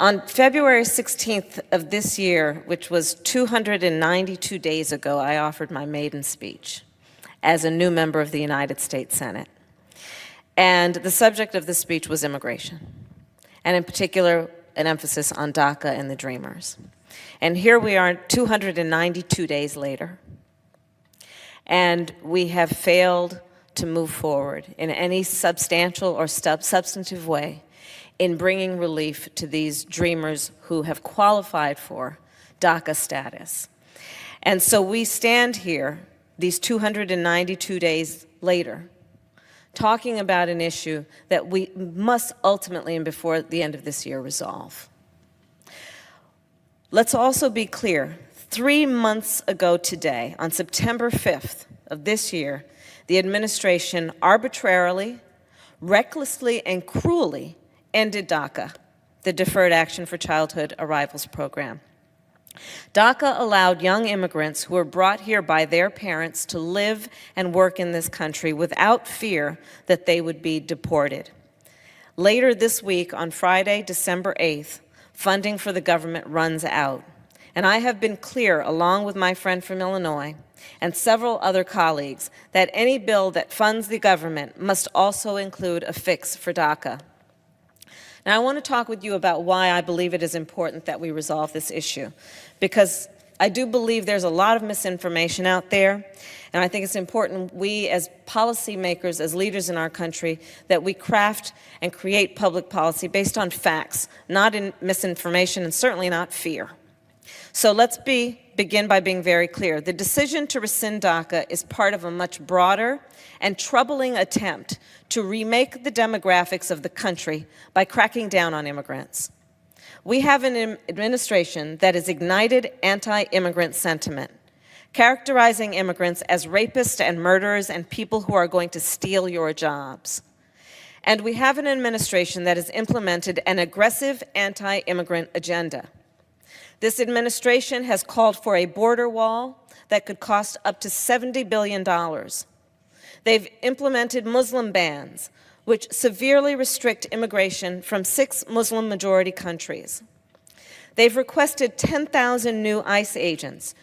On February 16th of this year, which was 292 days ago, I offered my maiden speech as a new member of the United States Senate. And the subject of the speech was immigration, and in particular, an emphasis on DACA and the Dreamers. And here we are 292 days later, and we have failed to move forward in any substantial or substantive way in bringing relief to these Dreamers who have qualified for DACA status. And so we stand here, these 292 days later, talking about an issue that we must ultimately, and before the end of this year, resolve. Let's also be clear, 3 months ago today, on September 5th of this year, the administration arbitrarily, recklessly, and cruelly ended DACA, the Deferred Action for Childhood Arrivals program. DACA allowed young immigrants who were brought here by their parents to live and work in this country without fear that they would be deported. Later this week, on Friday, December 8th, funding for the government runs out. And I have been clear, along with my friend from Illinois and several other colleagues, that any bill that funds the government must also include a fix for DACA. Now, I want to talk with you about why I believe it is important that we resolve this issue, because I do believe there's a lot of misinformation out there, and I think it's important we as policymakers, as leaders in our country, that we craft and create public policy based on facts, not in misinformation and certainly not fear. So let's begin by being very clear. The decision to rescind DACA is part of a much broader and troubling attempt to remake the demographics of the country by cracking down on immigrants. We have an administration that has ignited anti-immigrant sentiment, characterizing immigrants as rapists and murderers and people who are going to steal your jobs. And we have an administration that has implemented an aggressive anti-immigrant agenda. This administration has called for a border wall that could cost up to $70 billion. They've implemented Muslim bans, which severely restrict immigration from 6 Muslim-majority countries. They've requested 10,000 new ICE agents,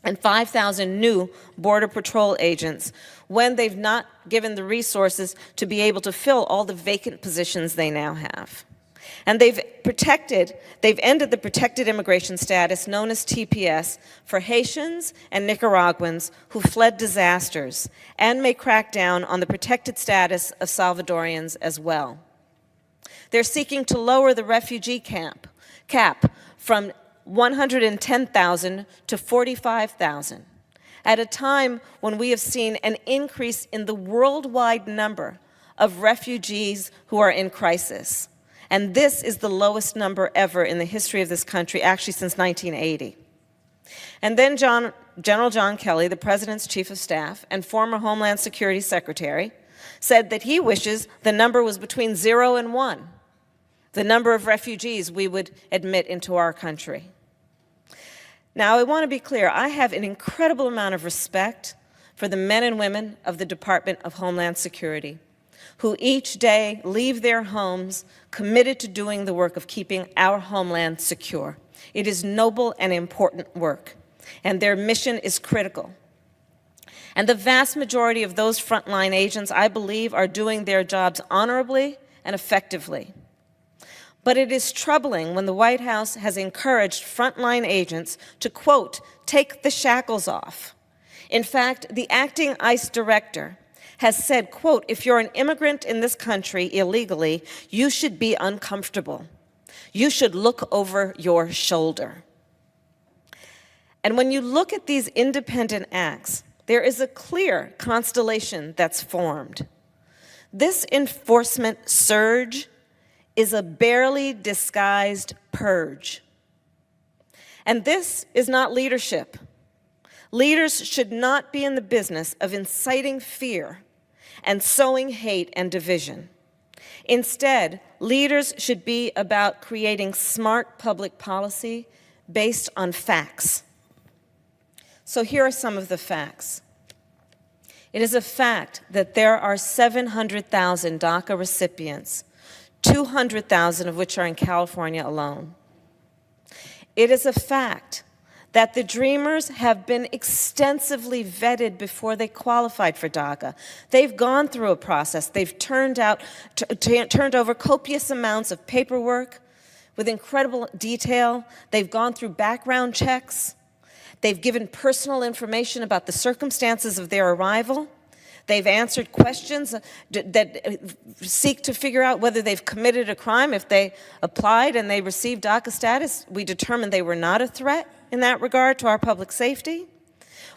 and 5,000 new Border Patrol agents when they've not given the resources to be able to fill all the vacant positions they now have. And they've ended the protected immigration status known as TPS for Haitians and Nicaraguans who fled disasters, and may crack down on the protected status of Salvadorians as well. They're seeking to lower the refugee cap from 110,000 to 45,000, at a time when we have seen an increase in the worldwide number of refugees who are in crisis. And this is the lowest number ever in the history of this country, actually since 1980. And then General John Kelly, the President's Chief of Staff and former Homeland Security Secretary, said that he wishes the number was between 0 and 1, the number of refugees we would admit into our country. Now, I want to be clear, I have an incredible amount of respect for the men and women of the Department of Homeland Security, who each day leave their homes committed to doing the work of keeping our homeland secure. It is noble and important work, and their mission is critical. And the vast majority of those frontline agents, I believe, are doing their jobs honorably and effectively. But it is troubling when the White House has encouraged frontline agents to, quote, take the shackles off. In fact, the acting ICE director has said, quote, if you're an immigrant in this country illegally, you should be uncomfortable. You should look over your shoulder. And when you look at these independent acts, there is a clear constellation that's formed. This enforcement surge is a barely disguised purge. And this is not leadership. Leaders should not be in the business of inciting fear and sowing hate and division. Instead, leaders should be about creating smart public policy based on facts. So here are some of the facts. It is a fact that there are 700,000 DACA recipients, 200,000 of which are in California alone. It is a fact that the Dreamers have been extensively vetted before they qualified for DACA. They've gone through a process. They've turned over copious amounts of paperwork with incredible detail. They've gone through background checks. They've given personal information about the circumstances of their arrival. They've answered questions that seek to figure out whether they've committed a crime. If they applied and they received DACA status, we determined they were not a threat in that regard to our public safety.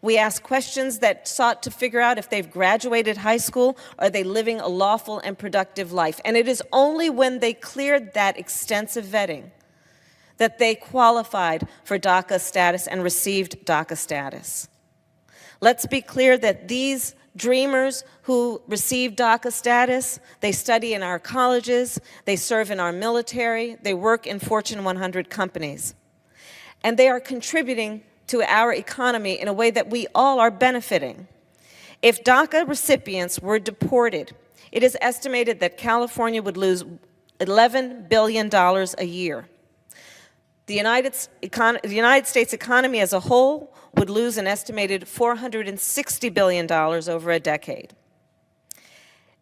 We asked questions that sought to figure out if they've graduated high school, are they living a lawful and productive life? And it is only when they cleared that extensive vetting that they qualified for DACA status and received DACA status. Let's be clear that these Dreamers who receive DACA status, they study in our colleges, they serve in our military, they work in Fortune 100 companies. And they are contributing to our economy in a way that we all are benefiting. If DACA recipients were deported, it is estimated that California would lose $11 billion a year. The United States economy as a whole would lose an estimated $460 billion over a decade.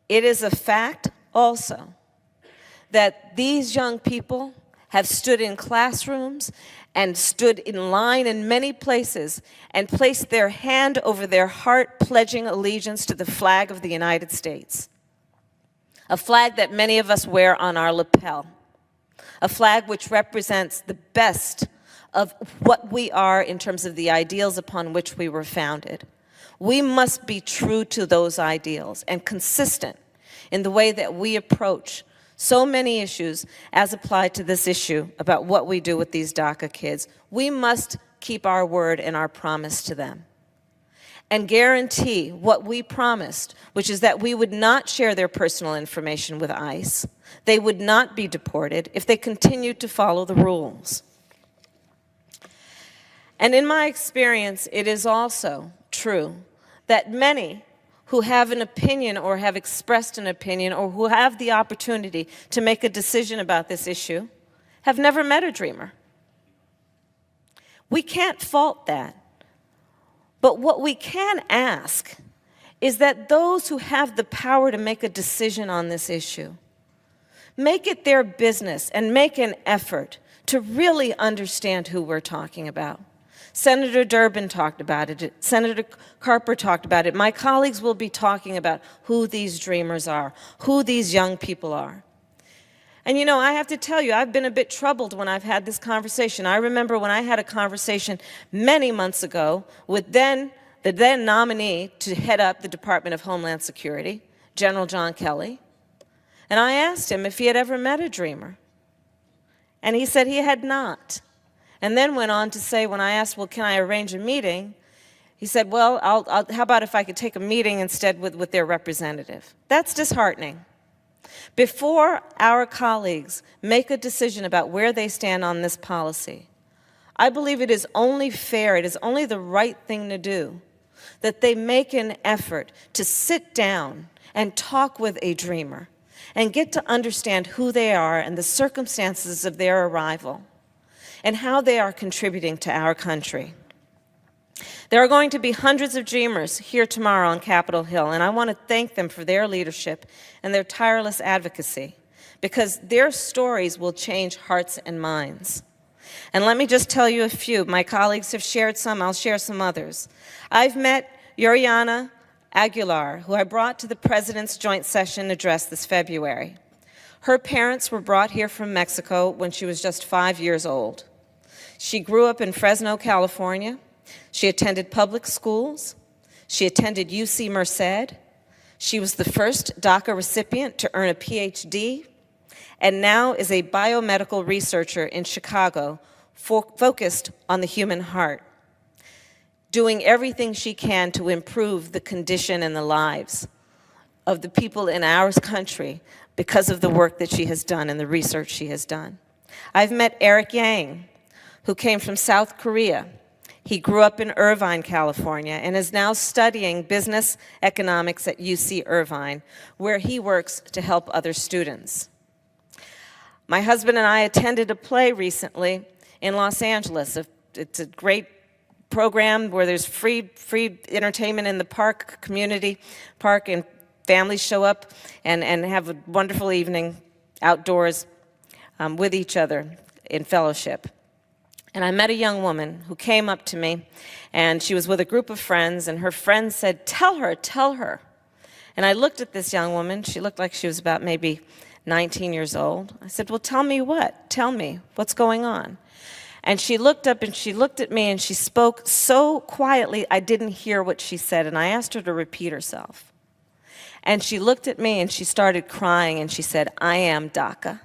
It is a fact also that these young people have stood in classrooms and stood in line in many places and placed their hand over their heart, pledging allegiance to the flag of the United States, a flag that many of us wear on our lapel, a flag which represents the best of what we are in terms of the ideals upon which we were founded. We must be true to those ideals and consistent in the way that we approach so many issues as applied to this issue about what we do with these DACA kids. We must keep our word and our promise to them and guarantee what we promised, which is that we would not share their personal information with ICE. They would not be deported if they continued to follow the rules. And in my experience, it is also true that many who have an opinion or have expressed an opinion or who have the opportunity to make a decision about this issue have never met a Dreamer. We can't fault that. But what we can ask is that those who have the power to make a decision on this issue make it their business and make an effort to really understand who we're talking about. Senator Durbin talked about it. Senator Carper talked about it. My colleagues will be talking about who these Dreamers are, who these young people are. And you know, I have to tell you, I've been a bit troubled when I've had this conversation. I remember when I had a conversation many months ago with the then nominee to head up the Department of Homeland Security, General John Kelly. And I asked him if he had ever met a Dreamer. And he said he had not. And then went on to say, when I asked, well, can I arrange a meeting? He said, well, how about if I could take a meeting instead with their representative? That's disheartening. Before our colleagues make a decision about where they stand on this policy, I believe it is only fair, it is only the right thing to do, that they make an effort to sit down and talk with a Dreamer and get to understand who they are and the circumstances of their arrival, and how they are contributing to our country. There are going to be hundreds of Dreamers here tomorrow on Capitol Hill, and I want to thank them for their leadership and their tireless advocacy, because their stories will change hearts and minds. And let me just tell you a few. My colleagues have shared some. I'll share some others. I've met Yuriana Aguilar, who I brought to the President's Joint Session address this February. Her parents were brought here from Mexico when she was just 5 years old. She grew up in Fresno, California. She attended public schools. She attended UC Merced. She was the first DACA recipient to earn a PhD, and now is a biomedical researcher in Chicago focused on the human heart, doing everything she can to improve the condition and the lives of the people in our country because of the work that she has done and the research she has done. I've met Eric Yang, who came from South Korea. He grew up in Irvine, California, and is now studying business economics at UC Irvine, where he works to help other students. My husband and I attended a play recently in Los Angeles. It's a great program where there's free entertainment in the community park, and families show up and have a wonderful evening outdoors with each other in fellowship. And I met a young woman who came up to me, and she was with a group of friends, and her friends said, tell her. And I looked at this young woman. She looked like she was about maybe 19 years old. I said, well, tell me what? Tell me, what's going on? And she looked up and she looked at me and she spoke so quietly I didn't hear what she said, and I asked her to repeat herself. And she looked at me and she started crying and she said, I am DACA.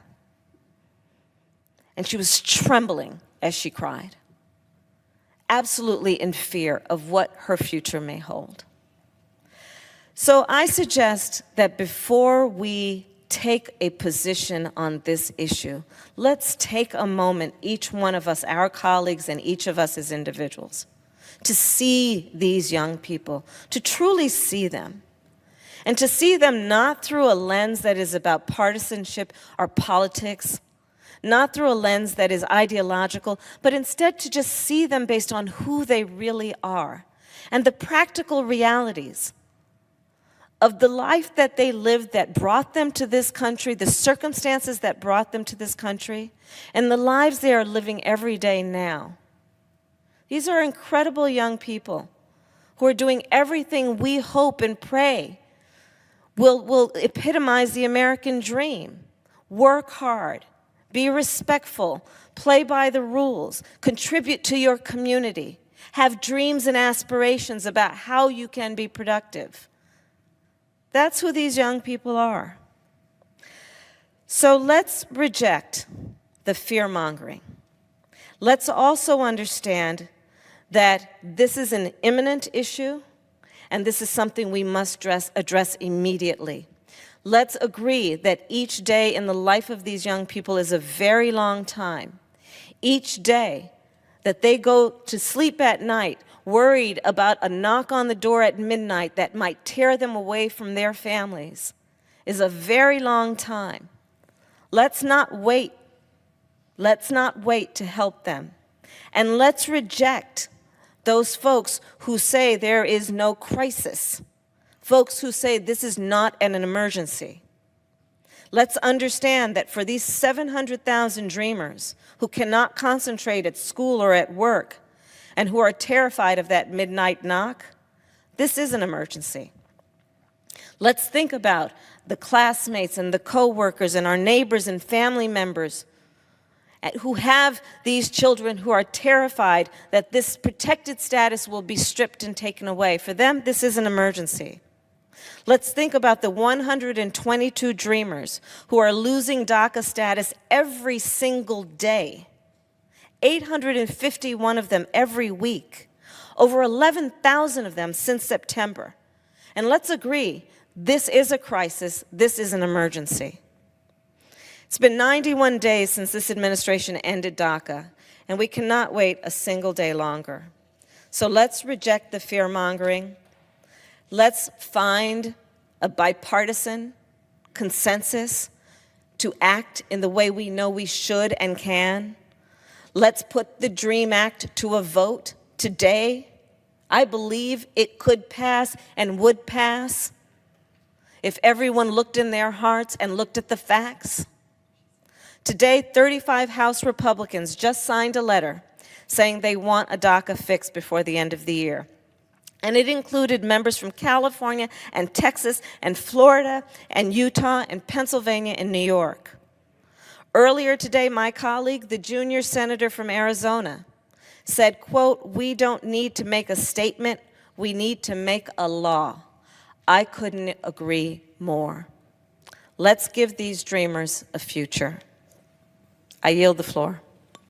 And she was trembling as she cried, absolutely in fear of what her future may hold. So I suggest that before we take a position on this issue, let's take a moment, each one of us, our colleagues and each of us as individuals, to see these young people, to truly see them, and to see them not through a lens that is about partisanship or politics, not through a lens that is ideological, but instead to just see them based on who they really are and the practical realities of the life that they lived that brought them to this country, the circumstances that brought them to this country, and the lives they are living every day now. These are incredible young people who are doing everything we hope and pray will epitomize the American dream. Work hard, be respectful, play by the rules, contribute to your community, have dreams and aspirations about how you can be productive. That's who these young people are. So let's reject the fear-mongering. Let's also understand that this is an imminent issue, and this is something we must address immediately. Let's agree that each day in the life of these young people is a very long time. Each day that they go to sleep at night worried about a knock on the door at midnight that might tear them away from their families is a very long time. Let's not wait. Let's not wait to help them. And let's reject those folks who say there is no crisis, folks who say this is not an emergency. Let's understand that for these 700,000 dreamers who cannot concentrate at school or at work and who are terrified of that midnight knock, this is an emergency. Let's think about the classmates and the coworkers and our neighbors and family members who have these children who are terrified that this protected status will be stripped and taken away. For them, this is an emergency. Let's think about the 122 dreamers who are losing DACA status every single day. 851 of them every week. Over 11,000 of them since September. And let's agree, this is a crisis, this is an emergency. It's been 91 days since this administration ended DACA, and we cannot wait a single day longer. So let's reject the fear-mongering. Let's find a bipartisan consensus to act in the way we know we should and can. Let's put the DREAM Act to a vote today. I believe it could pass and would pass if everyone looked in their hearts and looked at the facts. Today, 35 House Republicans just signed a letter saying they want a DACA fix before the end of the year. And it included members from California and Texas and Florida and Utah and Pennsylvania and New York. Earlier today, my colleague, the junior senator from Arizona, said, quote, "We don't need to make a statement, we need to make a law." I couldn't agree more. Let's give these dreamers a future. I yield the floor.